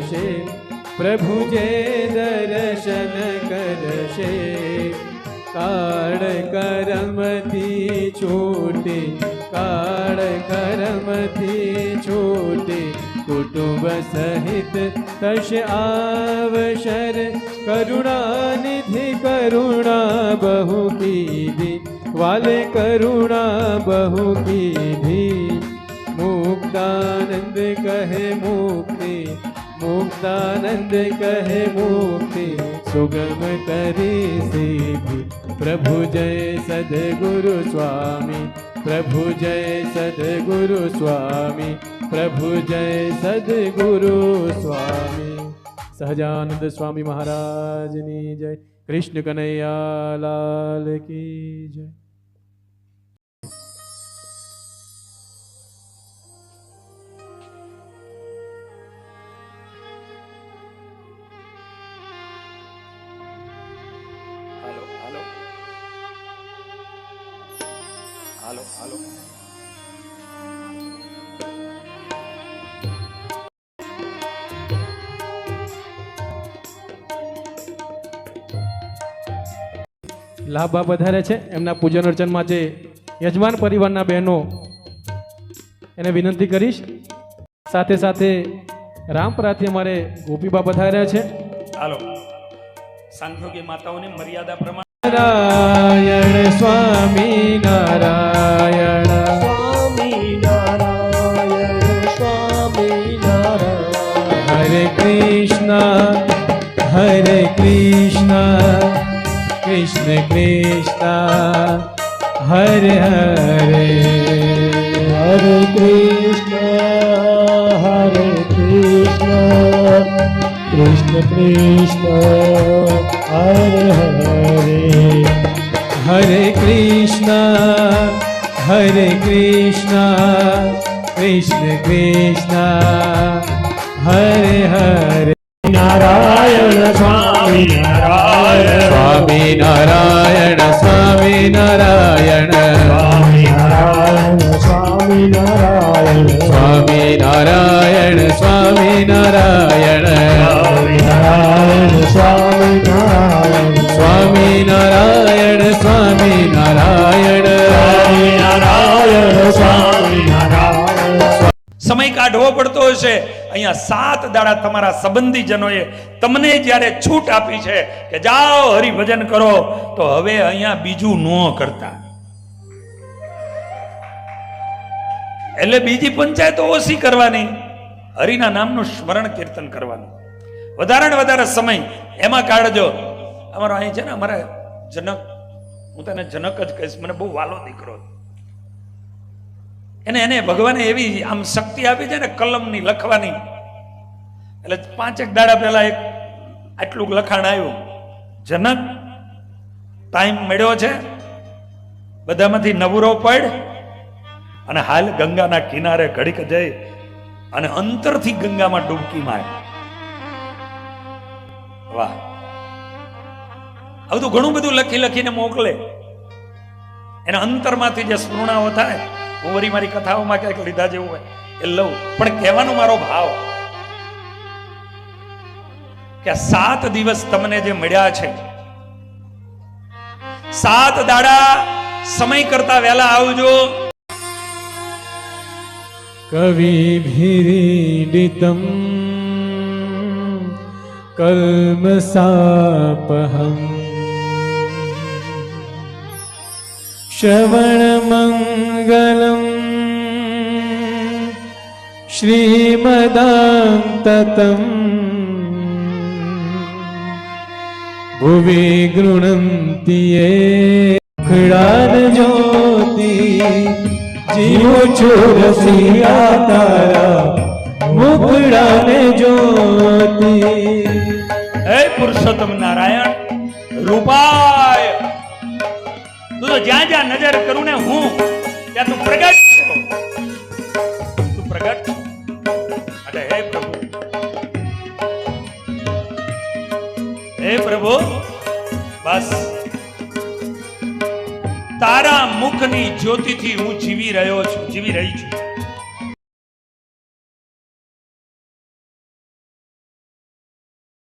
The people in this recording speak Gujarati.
કરશે, પ્રભુ જે દર્શન કરશે. કાળ કરમથી છૂટી, કાળ કરમથી છૂટી, કુટુંબ સહિત થશે આવશર. કરુણાનિધિ કરુણા બહુ કીધી, વાલે કરુણા બહુ કીધી. મુક્તાનંદ કહે મુક્તિ, મુક્તાનંદ કહે મુક્તિ, સુગમ કરી સીધી. પ્રભુ જય સદગુરુ સ્વામી, પ્રભુ જય સદગુરુ સ્વામી, પ્રભુ જય સદગુરુ સ્વામી. સહજાનંદ સ્વામી મહારાજની જય. કૃષ્ણ કનૈયા લાલ કી જય. હાલો હાલો લાભા વધારે છે એમના પૂજન અર્ચનમાં જે યજમાન પરિવારના બહેનો એને વિનંતી કરીશ. સાથે સાથે રામપરાથી અમારે ગોપીબા પધાર્યા છે. હાલો સાંખ્યોગી માતાઓની મર્યાદા પ્રમાણે. નારાયણ સ્વામી નારાયણ, સ્વામી નારાયણ, સ્વામી નારાયણ. હરે કૃષ્ણ હરે કૃષ્ણ, કૃષ્ણ કૃષ્ણ હરે હરે. હરે કૃષ્ણ હરે કૃષ્ણ, કૃષ્ણ કૃષ્ણ હરે હરે. હરે કૃષ્ણ હરે કૃષ્ણ, કૃષ્ણ કૃષ્ણ હરે હરે. નારાયણ સ્વામી નારાયણ, સ્વામી નારાયણ સ્વામી નારાયણ, સ્વામી નારાયણ, સ્વામી નારાયણ, સ્વામી નારાયણ સ્વામી નારાયણ, સ્વામી નારાયણ, સ્વામી નારાયણ, સ્વામી નારાયણ સ્વામી નારાયણ, સ્વામી નારાયણ, સ્વામી નારાયણ. સમય કાઢવો પડતો હશે. અહીંયા 7 દાડા તમારા સંબંધીજનોએ તમને જ્યારે છૂટ આપી છે કે જાઓ હરિભજન કરો, તો હવે અહીંયા બીજું ન કરતા. એટલે બીજી પંચાયતો ઓછી કરવાની, હરિના નામનું સ્મરણ કીર્તન કરવાનું. વધારે ને વધારે સમય એમાં કાઢજો. અમારો અહીં છે ને, અમારે જનક, હું તને જનક જ કહીશ, મને બહુ વાલો દીકરો. એને ભગવાને એવી આમ શક્તિ આપી છે ને કલમની લખવાની. એટલે 5 દાડા પહેલા એક આટલું લખાણ આવ્યું. જનક ટાઈમ મળ્યો છે, બધામાંથી નવરો પડ અને હાલ ગંગાના કિનારે ઘડીક જઈ અને અંતરથી ગંગામાં ડૂબકી માર. વાહ, આવું તો ઘણું બધું લખીને મોકલે. એના અંતરમાંથી જે સ્મૃણાઓ થાય, હું વળી મારી કથાઓમાં ક્યાંક લીધા જેવું હોય એ લઉં, પણ કહેવાનો મારો ભાવ કે 7 દિવસ તમને જે મળ્યા છે, 7 દાડા સમય કરતા વહેલા આવજો. કવિભીરીડિતમ કલ્મષાપહમ, શ્રવણમંગલમ શ્રીમદાંતતમ, ભુવિ ગૃણંતિ યે મુખડાન જ્યોતિ, જીવું છું રસિયા તારા મુખડાને જ્યોતિ. હે પુરુષોત્તમ નારાયણ રૂપાય, તું તો જ્યાં જ્યાં નજર કરું ને હું ત્યાં તું પ્રગટ છો, તું પ્રગટ છો. અરે હે પ્રભુ, હે પ્રભુ, બસ તારા મુખની જ્યોતિથી હું જીવી રહ્યો છું, જીવી રહી છું.